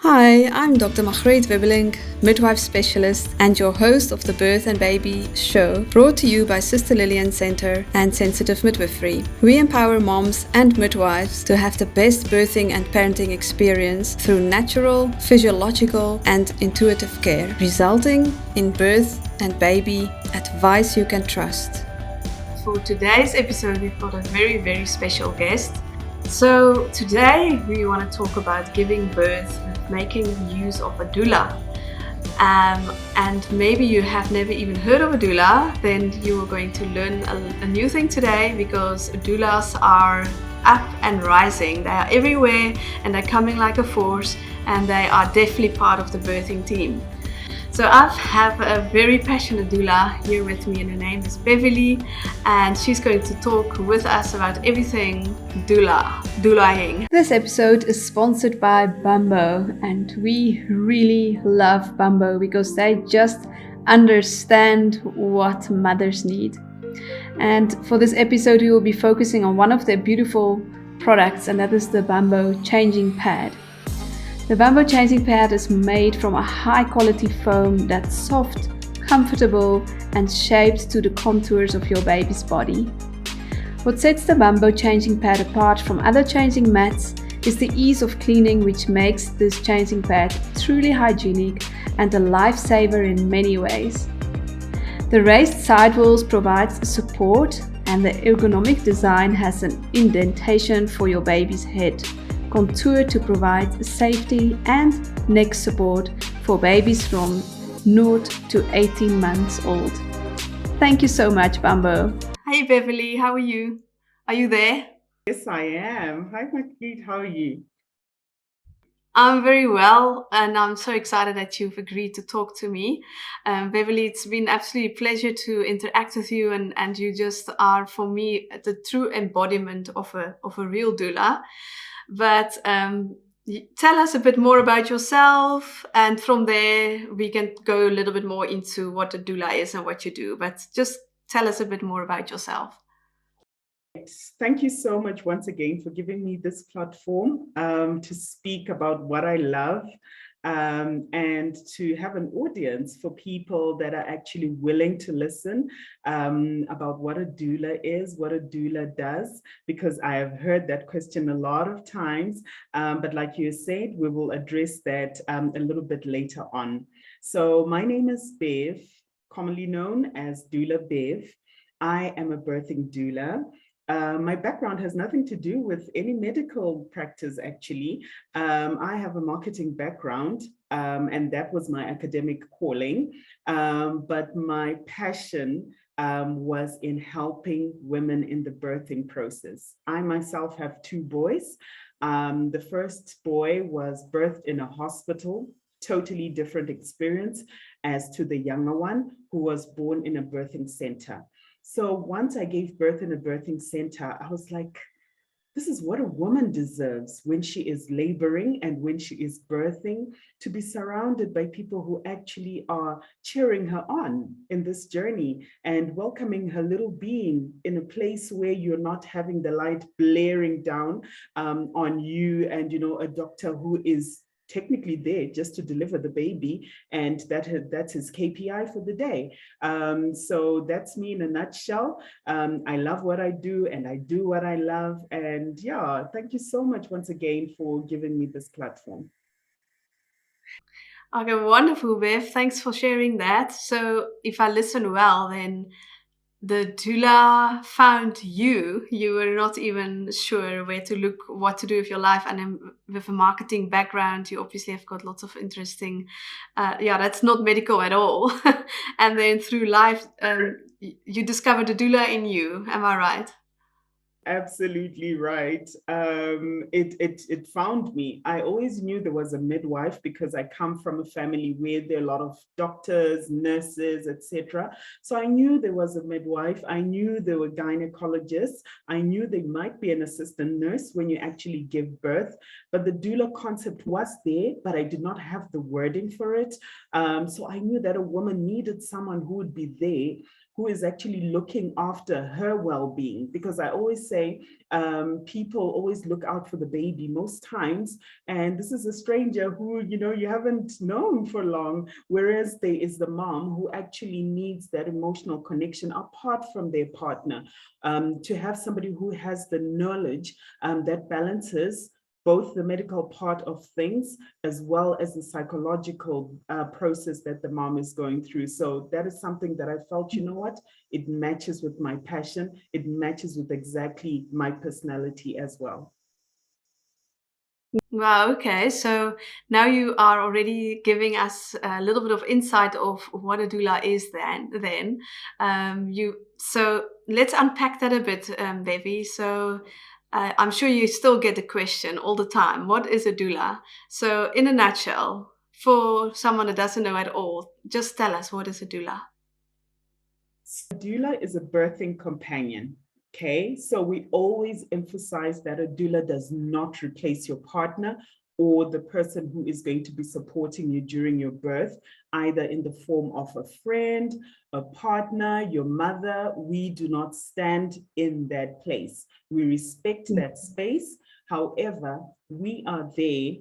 Hi, I'm Dr. Margreet Wibbeling, midwife specialist and your host of the Birth and Baby show, brought to you by Sister Lillian Center and Sensitive Midwifery. We empower moms and midwives to have the best birthing and parenting experience through natural, physiological and intuitive care, resulting in birth and baby advice you can trust. For today's episode, we've got a very special guest. So today we want to talk about giving birth with making use of a doula. And maybe you have never even heard of a doula, then you are going to learn a new thing today, because doulas are up and rising. They are everywhere and they're coming like a force, and they are definitely part of the birthing team. So I have a very passionate doula here with me, and her name is Beverley, and she's going to talk with us about everything doulaing. This episode is sponsored by Bumbo, and we really love Bumbo because they just understand what mothers need. And for this episode, we will be focusing on one of their beautiful products, and that is the Bumbo changing pad. The Bumbo changing pad is made from a high quality foam that's soft, comfortable and shaped to the contours of your baby's body. What sets the Bumbo changing pad apart from other changing mats is the ease of cleaning, which makes this changing pad truly hygienic and a lifesaver in many ways. The raised sidewalls provides support, and the ergonomic design has an indentation for your baby's head, contoured to provide safety and neck support for babies from 0 to 18 months old. Thank you so much, Bumbo. Hey Beverley, how are you? Are you there? Yes, I am. Hi, Margreet. How are you? I'm very well, and I'm so excited that you've agreed to talk to me. Beverley, it's been absolutely a pleasure to interact with you, and you just are, for me, the true embodiment of a real doula. But tell us a bit more about yourself, and from there we can go a little bit more into what a doula is and what you do. But just tell us a bit more about yourself. Thank you so much once again for giving me this platform to speak about what I love, and to have an audience for people that are actually willing to listen about what a doula is, what a doula does, because I have heard that question a lot of times. But like you said, we will address that a little bit later on. So my name is Bev, commonly known as Doula Bev. I am a birthing doula. My background has nothing to do with any medical practice, actually. I have a marketing background, and that was my academic calling. But my passion was in helping women in the birthing process. I myself have two boys. The first boy was birthed in a hospital, totally different experience as to the younger one, who was born in a birthing center. So once I gave birth in a birthing center, I was like, this is what a woman deserves when she is laboring and when she is birthing, to be surrounded by people who actually are cheering her on in this journey and welcoming her little being in a place where you're not having the light blaring down on you, and a doctor who is technically there just to deliver the baby, and that's his KPI for the day. So that's me in a nutshell. I love what I do, and I do what I love. And yeah, thank you so much once again for giving me this platform. Okay, wonderful, Bev. Thanks for sharing that. So if I listen well, then the doula found you. You were not even sure where to look, what to do with your life. And then with a marketing background, you obviously have got lots of interesting, that's not medical at all. And then through life, you discovered a doula in you. Am I right? Absolutely right. It found me. I always knew there was a midwife because I come from a family where there are a lot of doctors, nurses, etc. So I knew there was a midwife. I knew there were gynecologists. I knew there might be an assistant nurse when you actually give birth. But the doula concept was there, but I did not have the wording for it. So I knew that a woman needed someone who would be there who is actually looking after her well-being. Because I always say, people always look out for the baby most times, and this is a stranger who, you know, you haven't known for long, whereas there is the mom who actually needs that emotional connection apart from their partner, to have somebody who has the knowledge that balances both the medical part of things as well as the psychological process that the mom is going through. So that is something that I felt, you know what, it matches with my passion, it matches with exactly my personality as well. Wow, okay. So now you are already giving us a little bit of insight of what a doula is so let's unpack that a bit, Bevy. So I'm sure you still get the question all the time, what is a doula? So in a nutshell, for someone that doesn't know at all, just tell us, what is a doula? A doula is a birthing companion. Okay, so we always emphasize that a doula does not replace your partner or the person who is going to be supporting you during your birth, either in the form of a friend, a partner, your mother. We do not stand in that place. We respect that space. However, we are there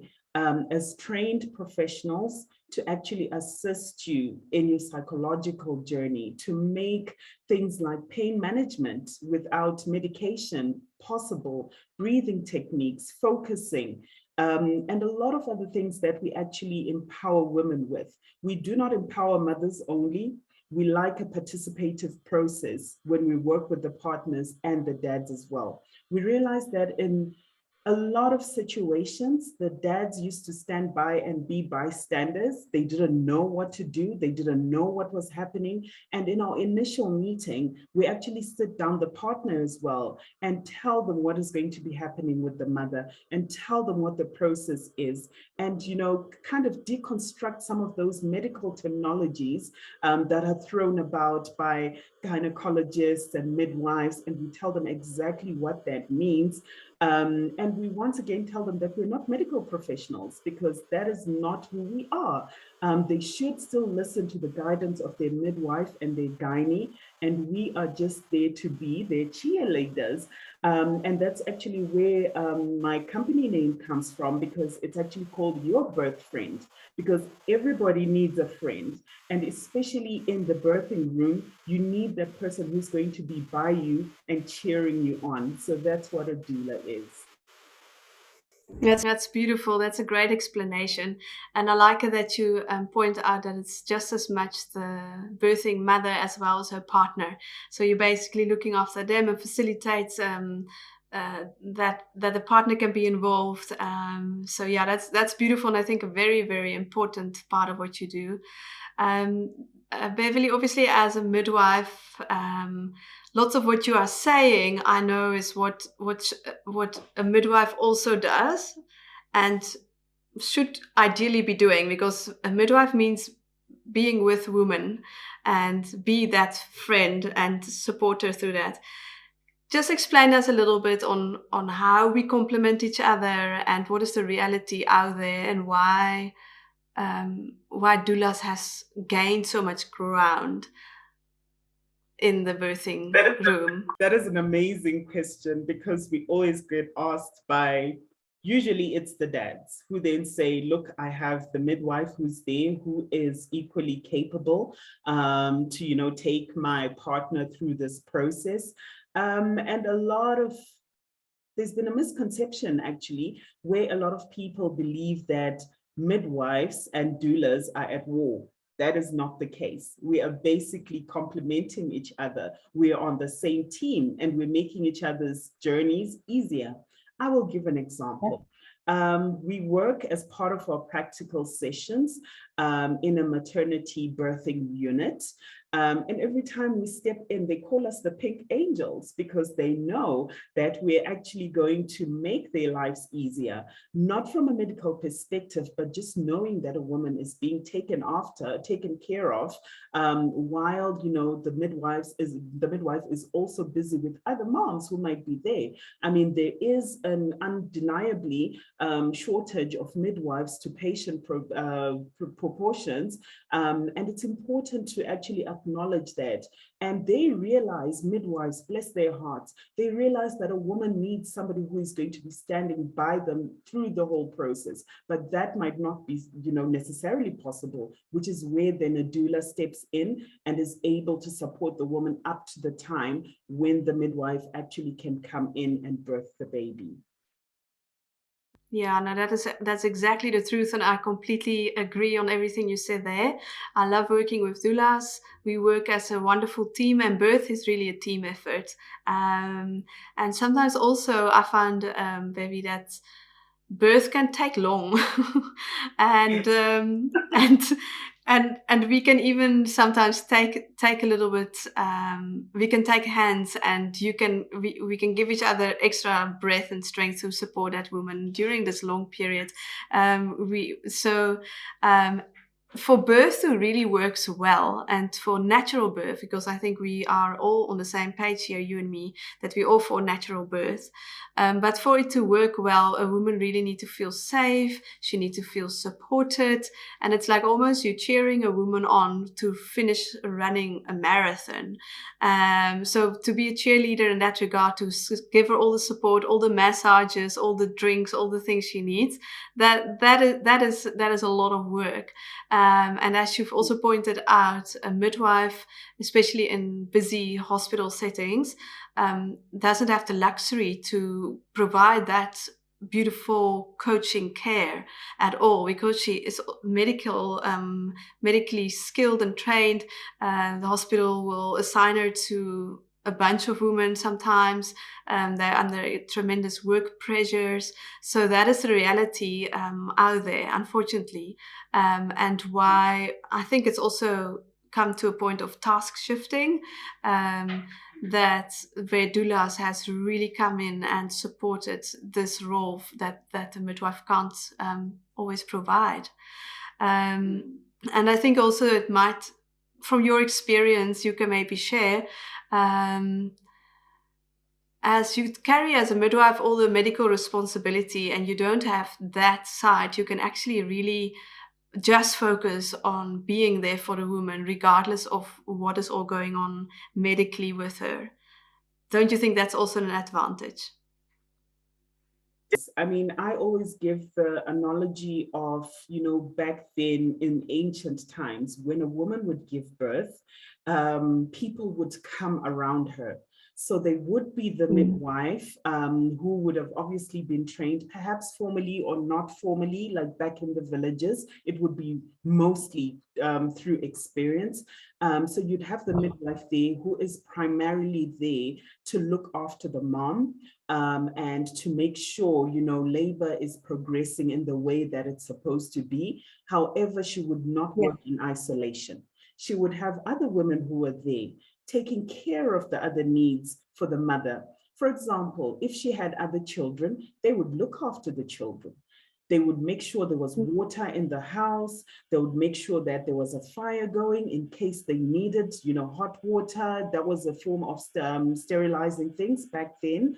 as trained professionals to actually assist you in your psychological journey, to make things like pain management without medication possible, breathing techniques, focusing, and a lot of other things that we actually empower women with. We do not empower mothers only. We like a participative process when we work with the partners and the dads as well. We realize that in a lot of situations, the dads used to stand by and be bystanders. They didn't know what to do. They didn't know what was happening. And in our initial meeting, we actually sit down the partner as well and tell them what is going to be happening with the mother and tell them what the process is. And, you know, kind of deconstruct some of those medical terminologies that are thrown about by gynecologists and midwives. And we tell them exactly what that means. And we once again tell them that we're not medical professionals, because that is not who we are. They should still listen to the guidance of their midwife and their gynae, and we are just there to be their cheerleaders. And that's actually where my company name comes from, because it's actually called Your Birth Friend, because everybody needs a friend. And especially in the birthing room, you need that person who's going to be by you and cheering you on. So that's what a doula is. That's beautiful. That's a great explanation. And I like it that you point out that it's just as much the birthing mother as well as her partner. So you're basically looking after them and facilitates that the partner can be involved. So yeah, that's beautiful, and I think a very, very important part of what you do. Beverly, obviously, as a midwife, lots of what you are saying, I know, is what a midwife also does, and should ideally be doing, because a midwife means being with women and be that friend and support her through that. Just explain us a little bit on how we complement each other and what is the reality out there, and why doulas has gained so much ground in the birthing room. That is an amazing question, because we always get asked by, usually it's the dads who then say, look, I have the midwife who's there, who is equally capable to, you know, take my partner through this process. And there's been a misconception actually, where a lot of people believe that midwives and doulas are at war. That is not the case. We are basically complementing each other. We are on the same team, and we're making each other's journeys easier. I will give an example. We work as part of our practical sessions in a maternity birthing unit. And every time we step in, they call us the pink angels, because they know that we're actually going to make their lives easier, not from a medical perspective, but just knowing that a woman is being taken care of, while, you know, the midwife is also busy with other moms who might be there. I mean, there is an undeniably shortage of midwives to patient proportions, and it's important to actually acknowledge that. And they realize, midwives, bless their hearts, they realize that a woman needs somebody who is going to be standing by them through the whole process. But that might not be, necessarily possible, which is where then a doula steps in and is able to support the woman up to the time when the midwife actually can come in and birth the baby. Yeah, no, that's exactly the truth, and I completely agree on everything you said there. I love working with doulas. We work as a wonderful team, and birth is really a team effort. And sometimes also I find, Bevi, that birth can take long, and and we can even sometimes take a little bit. We can take hands, and we can give each other extra breath and strength to support that woman during this long period. For birth to really works well, and for natural birth, because I think we are all on the same page here, you and me, that we all for natural birth. But for it to work well, a woman really needs to feel safe. She needs to feel supported. And it's like almost you cheering a woman on to finish running a marathon. So to be a cheerleader in that regard, to give her all the support, all the massages, all the drinks, all the things she needs, that is a lot of work. And as you've also pointed out, a midwife, especially in busy hospital settings, doesn't have the luxury to provide that beautiful coaching care at all, because she is medically skilled and trained. The hospital will assign her to a bunch of women sometimes. They're under tremendous work pressures. So that is the reality out there, unfortunately. And why I think it's also come to a point of task shifting, that where doulas has really come in and supported this role that the midwife can't always provide. And I think also it might, from your experience, you can maybe share, as you carry as a midwife all the medical responsibility and you don't have that side, you can actually really just focus on being there for the woman, regardless of what is all going on medically with her. Don't you think that's also an advantage? I mean, I always give the analogy of, back then in ancient times, when a woman would give birth, people would come around her. So they would be the midwife, who would have obviously been trained, perhaps formally or not formally, like back in the villages. It would be mostly through experience. So you'd have the midwife there who is primarily there to look after the mom, and to make sure, labor is progressing in the way that it's supposed to be. However, she would not work in isolation. She would have other women who were there taking care of the other needs for the mother. For example, if she had other children, they would look after the children. They would make sure there was water in the house. They would make sure that there was a fire going in case they needed, hot water. That was a form of sterilizing things back then.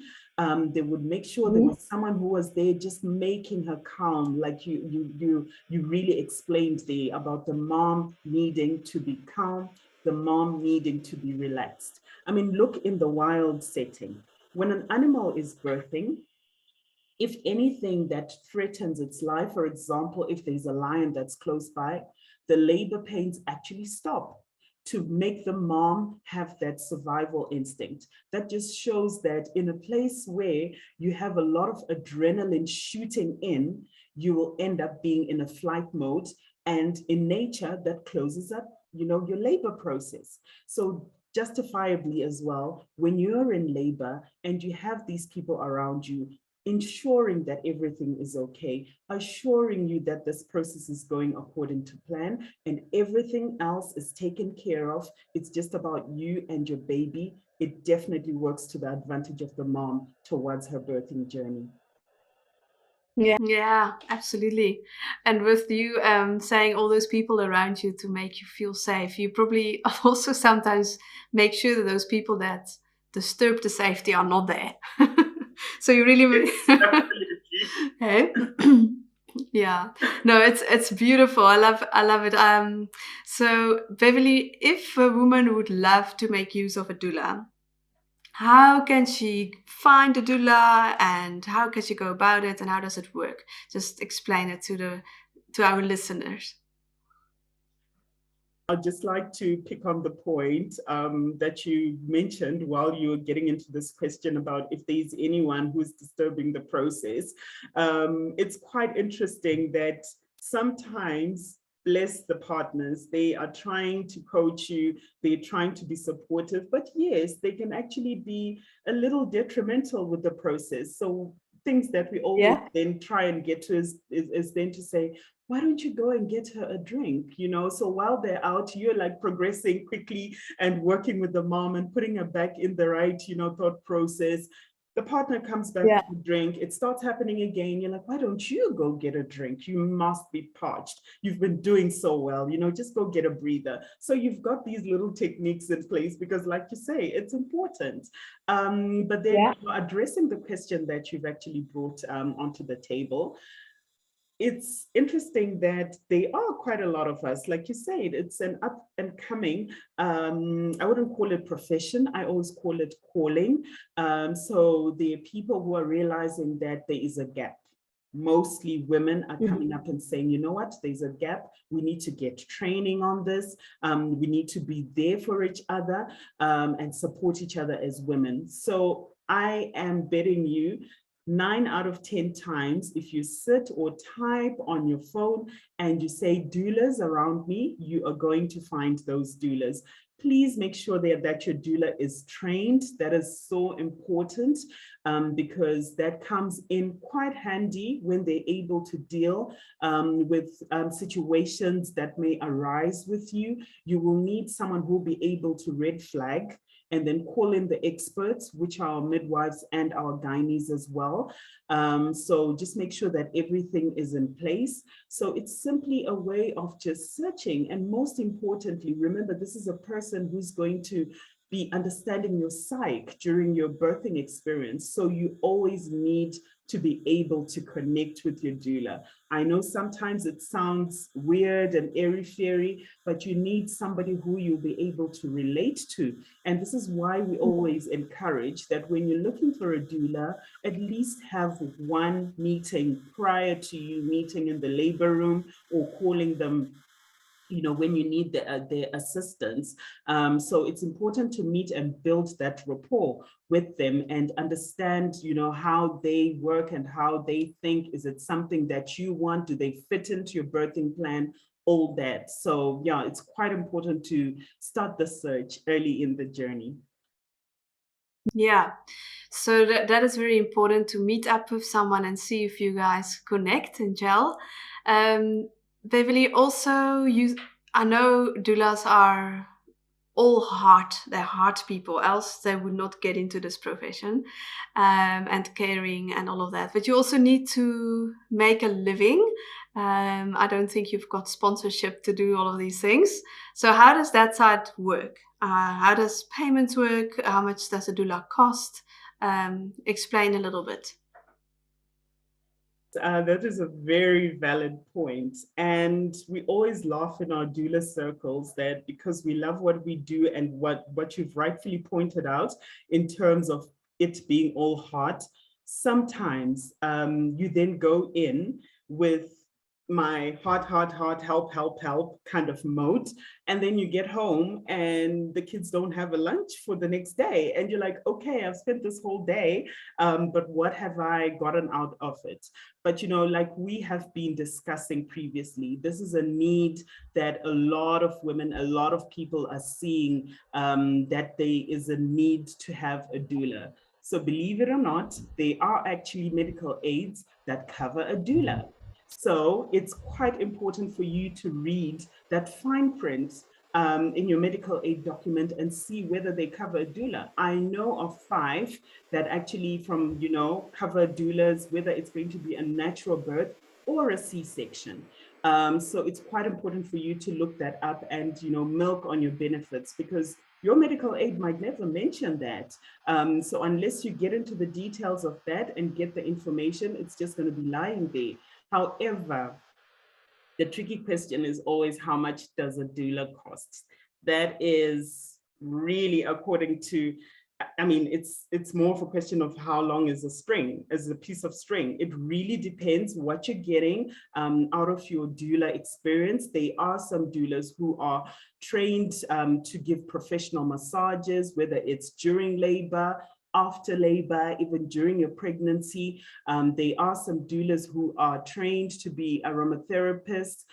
They would make sure there was someone who was there just making her calm, like you really explained there about the mom needing to be calm, the mom needing to be relaxed. I mean, look in the wild setting. When an animal is birthing, if anything that threatens its life, for example, if there's a lion that's close by, the labor pains actually stop to make the mom have that survival instinct. That just shows that in a place where you have a lot of adrenaline shooting in, you will end up being in a flight mode. And in nature, that closes up, your labor process. So justifiably as well, when you're in labor and you have these people around you, ensuring that everything is okay, assuring you that this process is going according to plan and everything else is taken care of. It's just about you and your baby. It definitely works to the advantage of the mom towards her birthing journey. Yeah, absolutely. And with you saying all those people around you to make you feel safe, you probably also sometimes make sure that those people that disturb the safety are not there. So you really, Yes, absolutely. hey? Yeah, no, it's beautiful. I love it. So Beverly, if a woman would love to make use of a doula, how can she find a doula and how can she go about it and how does it work? Just explain it to our listeners. I'd just like to pick on the point that you mentioned while you were getting into this question about if there's anyone who's disturbing the process. It's quite interesting that sometimes, bless the partners, they are trying to coach you, they're trying to be supportive, but yes, they can actually be a little detrimental with the process. So things that we always Yeah. then try and get to is then to say, why don't you go and get her a drink? So while they're out, you're like progressing quickly and working with the mom and putting her back in the right, thought process. The partner comes back Yeah. with a drink. It starts happening again. You're like, why don't you go get a drink? You must be parched. You've been doing so well, just go get a breather. So you've got these little techniques in place because, like you say, it's important. But then Yeah. addressing the question that you've actually brought onto the table, it's interesting that there are quite a lot of us, like you said, it's an up and coming, I wouldn't call it profession, I always call it calling. So there are people who are realizing that there is a gap. Mostly women are coming up and saying, you know what, there's a gap. We need to get training on this. We need to be there for each other and support each other as women. So I am betting you 9 out of 10 times, if you sit or type on your phone and you say doulas around me, you are going to find those doulas. Please make sure that your doula is trained. That is so important because that comes in quite handy when they're able to deal with situations that may arise with you. You will need someone who will be able to red flag and then call in the experts, which are our midwives and our gynaes as well. So just make sure that everything is in place. So it's simply a way of just searching. And most importantly, remember, this is a person who's going to be understanding your psyche during your birthing experience. So you always need to be able to connect with your doula. I know sometimes it sounds weird and airy-fairy, but you need somebody who you'll be able to relate to. And this is why we always encourage that when you're looking for a doula, at least have one meeting prior to you meeting in the labor room or calling them when you need their assistance. So it's important to meet and build that rapport with them and understand, how they work and how they think. Is it something that you want? Do they fit into your birthing plan? All that. So yeah, it's quite important to start the search early in the journey. Yeah. So that is very important to meet up with someone and see if you guys connect and gel. Beverly, also, I know doulas are all heart, they're heart people, else they would not get into this profession, and caring and all of that. But you also need to make a living. I don't think you've got sponsorship to do all of these things. So how does that side work? How does payments work? How much does a doula cost? Explain a little bit. That is a very valid point. And we always laugh in our doula circles that because we love what we do and what you've rightfully pointed out in terms of it being all heart, sometimes you then go in with my heart, help kind of mode. And then you get home and the kids don't have a lunch for the next day. And you're like, okay, I've spent this whole day, but what have I gotten out of it? But, like we have been discussing previously, this is a need that a lot of women, a lot of people are seeing, that there is a need to have a doula. So believe it or not, there are actually medical aids that cover a doula. So it's quite important for you to read that fine print in your medical aid document and see whether they cover a doula. I know of 5 that actually cover doulas, whether it's going to be a natural birth or a C-section. So it's quite important for you to look that up and, milk on your benefits because your medical aid might never mention that. So unless you get into the details of that and get the information, it's just going to be lying there. However, the tricky question is always, how much does a doula cost? That is really according to, I mean, it's more of a question of how long is a piece of string. It really depends what you're getting out of your doula experience. There are some doulas who are trained to give professional massages, whether it's during labor, after labor, even during your pregnancy. There are some doulas who are trained to be aromatherapists.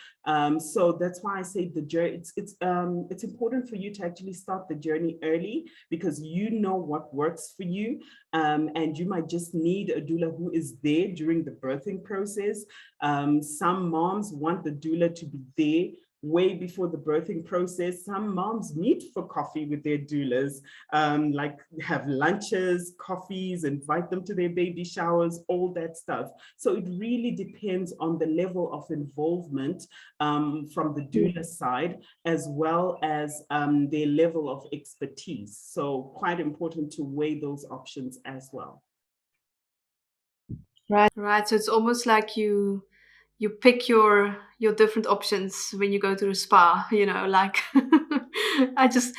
So that's why I say the journey, it's important for you to actually start the journey early, because you know what works for you. And you might just need a doula who is there during the birthing process. Some moms want the doula to be there way before the birthing process. Some moms meet for coffee with their doulas, like have lunches, coffees, invite them to their baby showers, all that stuff. So it really depends on the level of involvement from the doula side, as well as their level of expertise. So quite important to weigh those options as well. Right. So it's almost like you pick your different options when you go to a spa, like I just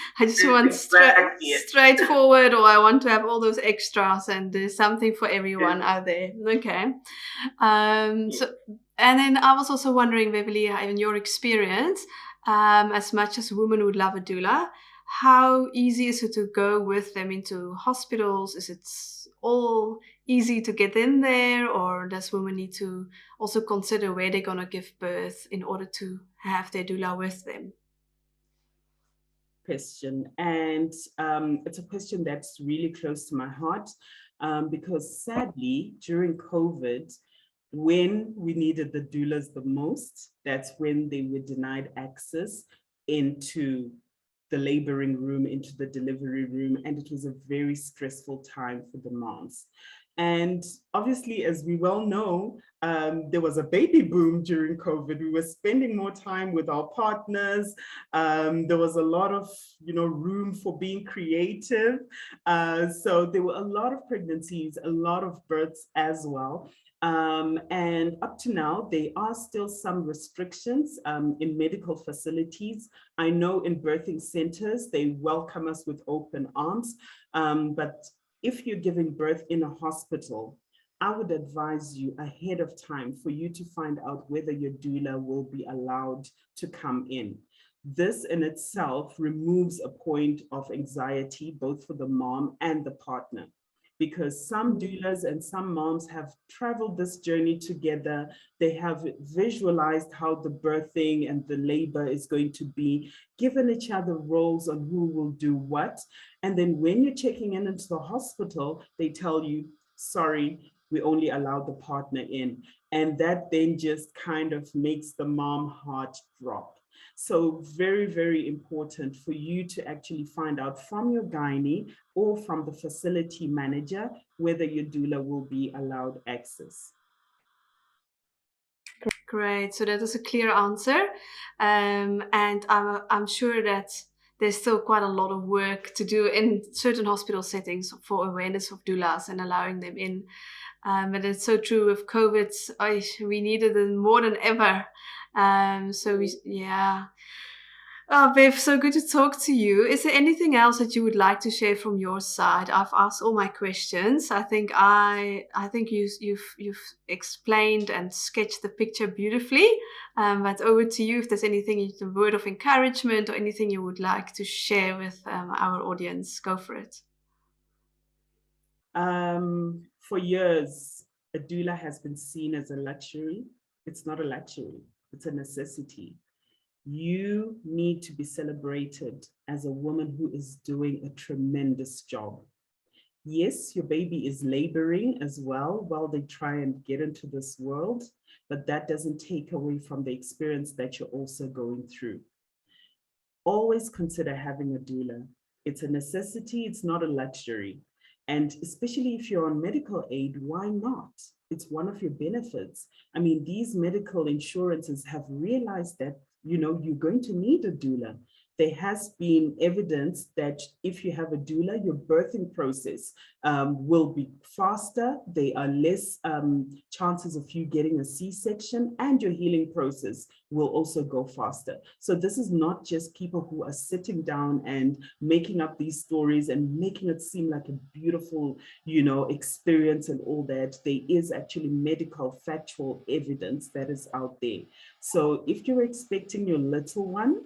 want straightforward, or I want to have all those extras, and there's something for everyone out there. Okay. So, and then I was also wondering, Beverley, in your experience, as much as women would love a doula, how easy is it to go with them into hospitals? Is it all easy to get in there, or does women need to also consider where they're going to give birth in order to have their doula with them? Question. And it's a question that's really close to my heart, because sadly, during COVID, when we needed the doulas the most, that's when they were denied access into the laboring room, into the delivery room, and it was a very stressful time for the moms. And obviously, as we well know, there was a baby boom during COVID. We were spending more time with our partners. There was a lot of, room for being creative. So there were a lot of pregnancies, a lot of births as well. And up to now, there are still some restrictions in medical facilities. I know in birthing centers, they welcome us with open arms, but if you're giving birth in a hospital, I would advise you ahead of time for you to find out whether your doula will be allowed to come in. This in itself removes a point of anxiety, both for the mom and the partner, because some doulas and some moms have traveled this journey together. They have visualized how the birthing and the labor is going to be, given each other roles on who will do what. And then when you're checking into the hospital, they tell you, sorry, we only allow the partner in. And that then just kind of makes the mom heart drop. So very, very important for you to actually find out from your gynae or from the facility manager whether your doula will be allowed access. Great. So that is a clear answer. And I'm sure that there's still quite a lot of work to do in certain hospital settings for awareness of doulas and allowing them in. But it's so true with COVID. We needed it more than ever. Yeah. Oh, Bev, so good to talk to you. Is there anything else that you would like to share from your side? I've asked all my questions. I think you've explained and sketched the picture beautifully. But over to you if there's anything, a word of encouragement or anything you would like to share with our audience. Go for it. For years, a doula has been seen as a luxury. It's not a luxury, it's a necessity. You need to be celebrated as a woman who is doing a tremendous job. Yes, your baby is laboring as well while they try and get into this world, but that doesn't take away from the experience that you're also going through. Always consider having a doula. It's a necessity, it's not a luxury. And especially if you're on medical aid, why not? It's one of your benefits. I mean, these medical insurances have realized that you're going to need a doula. There has been evidence that if you have a doula, your birthing process will be faster. There are less chances of you getting a C-section, and your healing process will also go faster. So this is not just people who are sitting down and making up these stories and making it seem like a beautiful, experience and all that. There is actually medical, factual evidence that is out there. So if you're expecting your little one,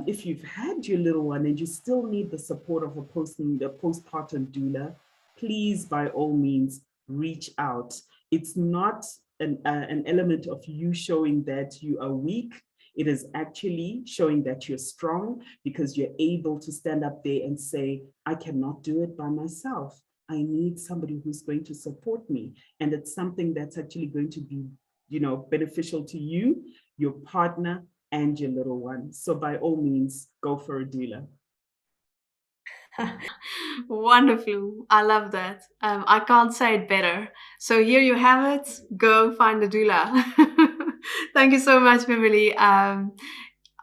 if you've had your little one and you still need the support of a postpartum doula, please, by all means, reach out. It's not an element of you showing that you are weak. It is actually showing that you're strong, because you're able to stand up there and say, I cannot do it by myself. I need somebody who's going to support me. And it's something that's actually going to be, beneficial to you, your partner, and your little one. So by all means, go for a doula. Wonderful. I love that. I can't say it better. So here you have it. Go find a doula. Thank you so much, Beverley.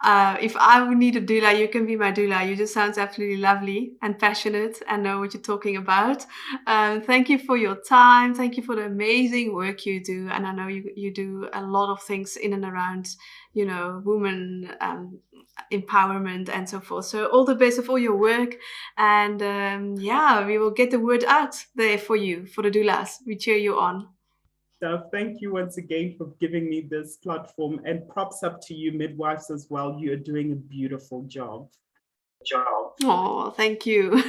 If I would need a doula, you can be my doula. You just sound absolutely lovely and passionate and know what you're talking about. Thank you for your time. Thank you for the amazing work you do. And I know you do a lot of things in and around, women empowerment and so forth. So all the best of all your work. And we will get the word out there for you, for the doulas. We cheer you on. Thank you once again for giving me this platform, and props up to you midwives as well. You are doing a beautiful job. Oh, thank you.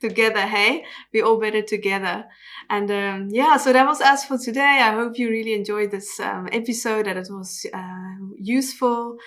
Together, hey? We're all better together. And so that was us for today. I hope you really enjoyed this episode, that it was useful.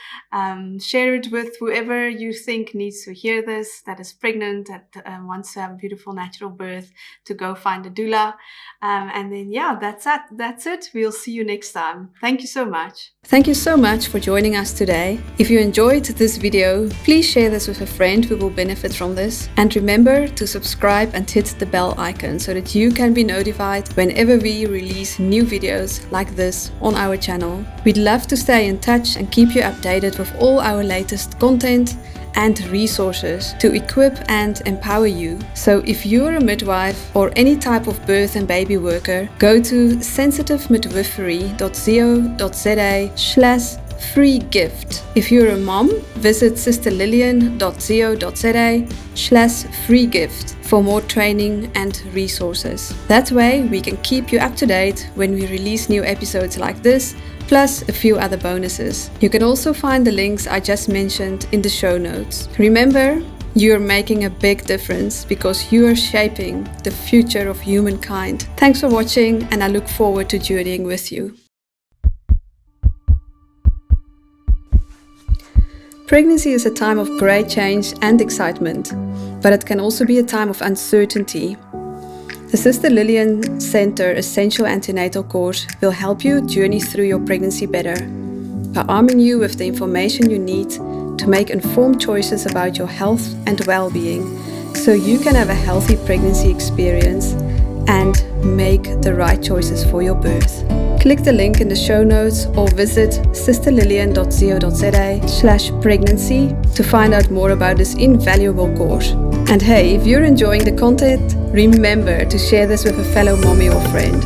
Share it with whoever you think needs to hear this, that is pregnant, that wants to have a beautiful natural birth, to go find a doula. That's it. We'll see you next time. Thank you so much. Thank you so much for joining us today. If you enjoyed this video, please share this with a friend who will benefit from this. And remember to subscribe and hit the bell icon so that you can be notified whenever we release new videos like this on our channel. We'd love to stay in touch and keep you updated with all our latest content and resources to equip and empower you. So if you're a midwife or any type of birth and baby worker, go to sensitivemidwifery.co.za/free gift. If you're a mom, visit sisterlillian.co.za/free gift for more training and resources. That way we can keep you up to date when we release new episodes like this, plus a few other bonuses. You can also find the links I just mentioned in the show notes. Remember, you're making a big difference because you are shaping the future of humankind. Thanks for watching, and I look forward to journeying with you. Pregnancy is a time of great change and excitement, but it can also be a time of uncertainty. The Sister Lillian Center Essential Antenatal course will help you journey through your pregnancy better by arming you with the information you need to make informed choices about your health and well-being, so you can have a healthy pregnancy experience and make the right choices for your birth. Click the link in the show notes or visit sisterlillian.co.za/pregnancy to find out more about this invaluable course. And hey, if you're enjoying the content, remember to share this with a fellow mommy or friend.